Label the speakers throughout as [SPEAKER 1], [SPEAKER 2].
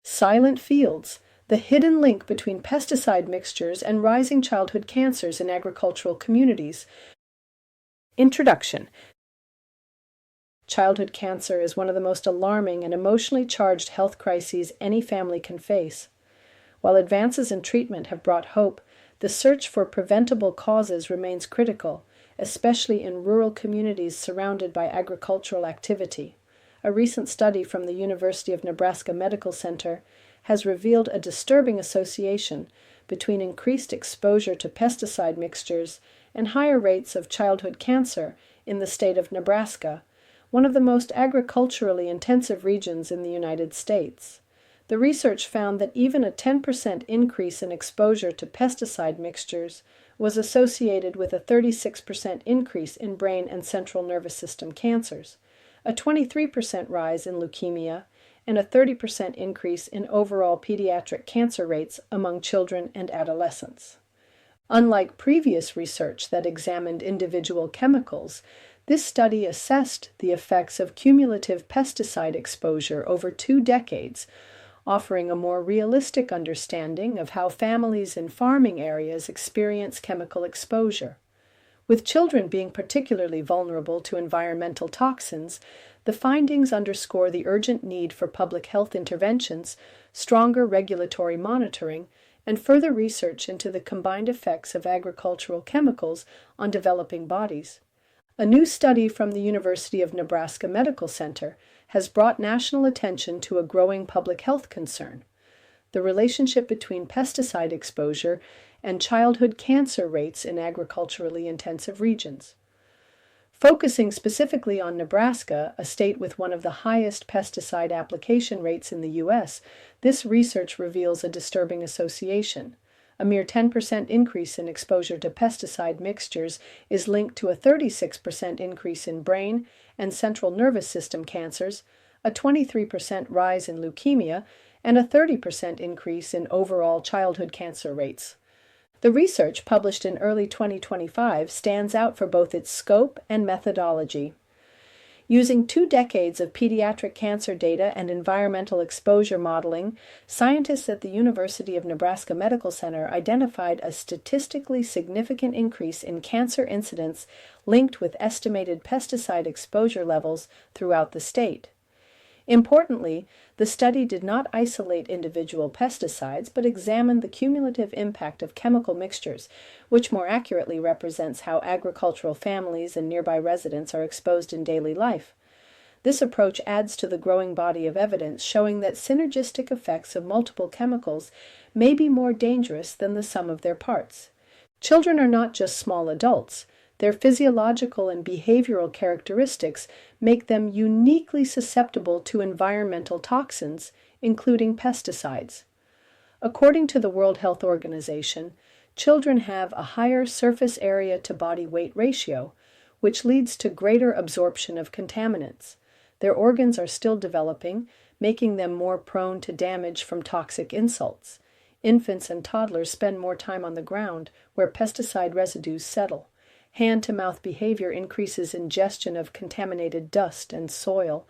[SPEAKER 1] Silent fields, the hidden link between pesticide mixtures and rising childhood cancers in agricultural communities. Introduction. Childhood cancer is one of the most alarming and emotionally charged health crises any family can face. While advances in treatment have brought hope, the search for preventable causes remains critical, especially in rural communities surrounded by agricultural activity. A recent study from the University of Nebraska Medical Center has revealed a disturbing association between increased exposure to pesticide mixtures and higher rates of childhood cancer in the state of Nebraska, one of the most agriculturally intensive regions in the United States. The research found that even a 10% increase in exposure to pesticide mixtures was associated with a 36% increase in brain and central nervous system cancers, a 23% rise in leukemia, and a 30% increase in overall pediatric cancer rates among children and adolescents. Unlike previous research that examined individual chemicals, this study assessed the effects of cumulative pesticide exposure over 2 decades, offering a more realistic understanding of how families in farming areas experience chemical exposure. With children being particularly vulnerable to environmental toxins, the findings underscore the urgent need for public health interventions, stronger regulatory monitoring, and further research into the combined effects of agricultural chemicals on developing bodies. A new study from the University of Nebraska Medical Center has brought national attention to a growing public health concern: the relationship between pesticide exposure and childhood cancer rates in agriculturally intensive regions. Focusing specifically on Nebraska, a state with one of the highest pesticide application rates in the U.S., this research reveals a disturbing association. A mere 10% increase in exposure to pesticide mixtures is linked to a 36% increase in brain and central nervous system cancers, a 23% rise in leukemia, and a 30% increase in overall childhood cancer rates. The research, published in early 2025, stands out for both its scope and methodology. Using 2 decades of pediatric cancer data and environmental exposure modeling, scientists at the University of Nebraska Medical Center identified a statistically significant increase in cancer incidence linked with estimated pesticide exposure levels throughout the state. Importantly, the study did not isolate individual pesticides, but examined the cumulative impact of chemical mixtures, which more accurately represents how agricultural families and nearby residents are exposed in daily life. This approach adds to the growing body of evidence showing that synergistic effects of multiple chemicals may be more dangerous than the sum of their parts. Children are not just small adults. Their physiological and behavioral characteristics make them uniquely susceptible to environmental toxins, including pesticides. According to the World Health Organization, children have a higher surface area to body weight ratio, which leads to greater absorption of contaminants. Their organs are still developing, making them more prone to damage from toxic insults. Infants and toddlers spend more time on the ground, where pesticide residues settle. Hand-to-mouth behavior increases ingestion of contaminated dust and soil.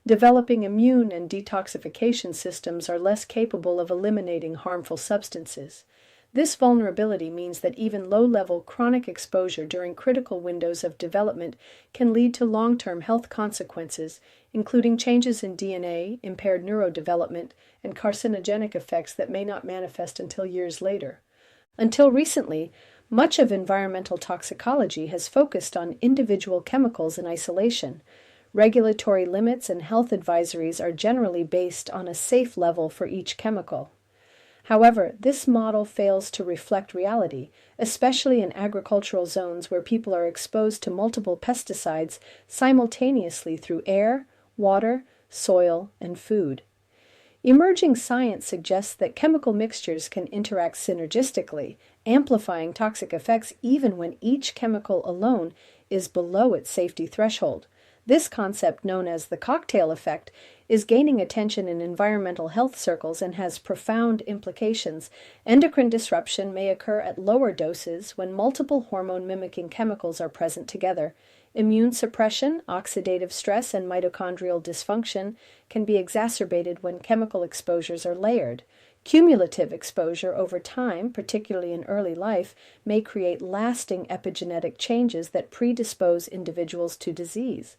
[SPEAKER 1] Developing immune and detoxification systems are less capable of eliminating harmful substances. This vulnerability means that even low-level chronic exposure during critical windows of development can lead to long-term health consequences, including changes in DNA, impaired neurodevelopment, and carcinogenic effects that may not manifest until years later. Until recently, much of environmental toxicology has focused on individual chemicals in isolation. Regulatory limits and health advisories are generally based on a safe level for each chemical. However, this model fails to reflect reality, especially in agricultural zones where people are exposed to multiple pesticides simultaneously through air, water, soil, and food. Emerging science suggests that chemical mixtures can interact synergistically, amplifying toxic effects even when each chemical alone is below its safety threshold. This concept, known as the cocktail effect, is gaining attention in environmental health circles and has profound implications. Endocrine disruption may occur at lower doses when multiple hormone-mimicking chemicals are present together, Immune suppression, oxidative stress, and mitochondrial dysfunction can be exacerbated when chemical exposures are layered. Cumulative exposure over time, particularly in early life, may create lasting epigenetic changes that predispose individuals to disease.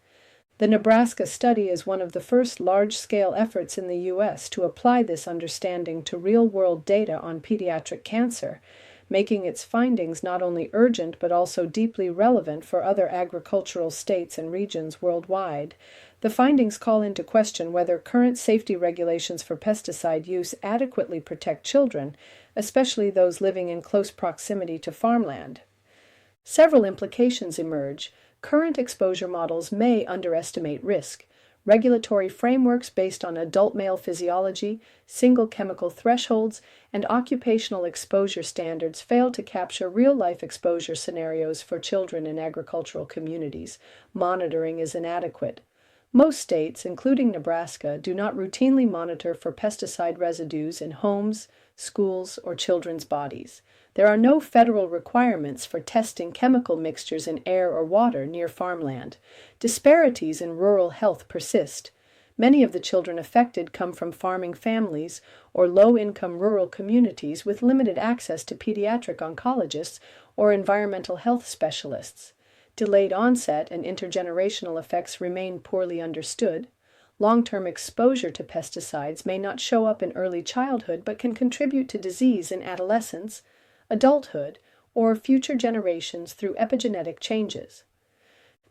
[SPEAKER 1] The Nebraska study is one of the first large-scale efforts in the U.S. to apply this understanding to real-world data on pediatric cancer, making its findings not only urgent but also deeply relevant for other agricultural states and regions worldwide. The findings call into question whether current safety regulations for pesticide use adequately protect children, especially those living in close proximity to farmland. Several implications emerge. Current exposure models may underestimate risk. Regulatory frameworks based on adult male physiology, single chemical thresholds, and occupational exposure standards fail to capture real-life exposure scenarios for children in agricultural communities. Monitoring is inadequate. Most states, including Nebraska, do not routinely monitor for pesticide residues in homes, schools, or children's bodies. There are no federal requirements for testing chemical mixtures in air or water near farmland. Disparities in rural health persist. Many of the children affected come from farming families or low-income rural communities with limited access to pediatric oncologists or environmental health specialists. Delayed onset and intergenerational effects remain poorly understood. Long-term exposure to pesticides may not show up in early childhood but can contribute to disease in adolescence, adulthood, or future generations through epigenetic changes.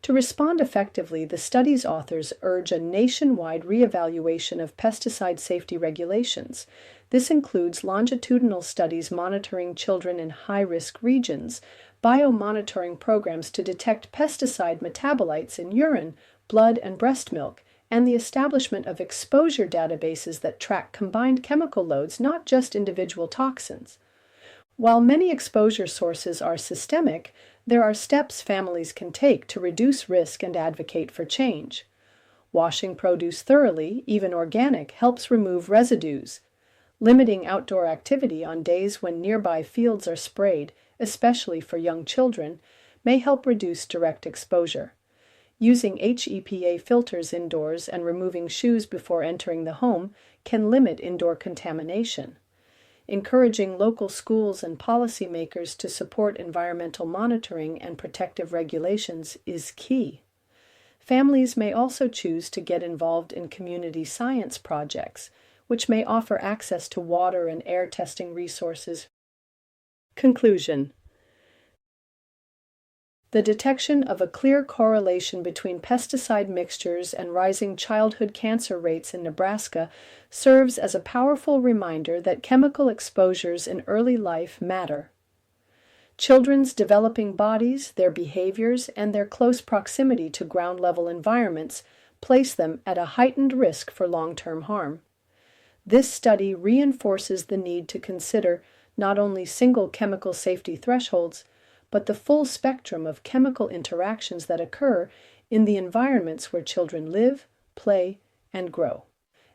[SPEAKER 1] To respond effectively, the study's authors urge a nationwide reevaluation of pesticide safety regulations. This includes longitudinal studies monitoring children in high-risk regions, biomonitoring programs to detect pesticide metabolites in urine, blood, and breast milk, and the establishment of exposure databases that track combined chemical loads, not just individual toxins. While many exposure sources are systemic, there are steps families can take to reduce risk and advocate for change. Washing produce thoroughly, even organic, helps remove residues. Limiting outdoor activity on days when nearby fields are sprayed, especially for young children, may help reduce direct exposure. Using HEPA filters indoors and removing shoes before entering the home can limit indoor contamination. Encouraging local schools and policymakers to support environmental monitoring and protective regulations is key. Families may also choose to get involved in community science projects, which may offer access to water and air testing resources. Conclusion. The detection of a clear correlation between pesticide mixtures and rising childhood cancer rates in Nebraska serves as a powerful reminder that chemical exposures in early life matter. Children's developing bodies, their behaviors, and their close proximity to ground-level environments place them at a heightened risk for long-term harm. This study reinforces the need to consider not only single chemical safety thresholds, but the full spectrum of chemical interactions that occur in the environments where children live, play, and grow.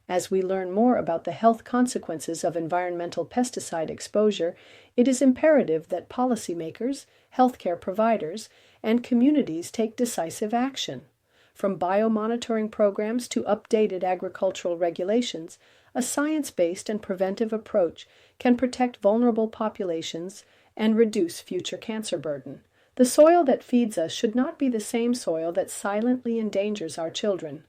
[SPEAKER 1] As we learn more about the health consequences of environmental pesticide exposure, it is imperative that policymakers, healthcare providers, and communities take decisive action. From biomonitoring programs to updated agricultural regulations, a science-based and preventive approach can protect vulnerable populations and reduce future cancer burden. The soil that feeds us should not be the same soil that silently endangers our children.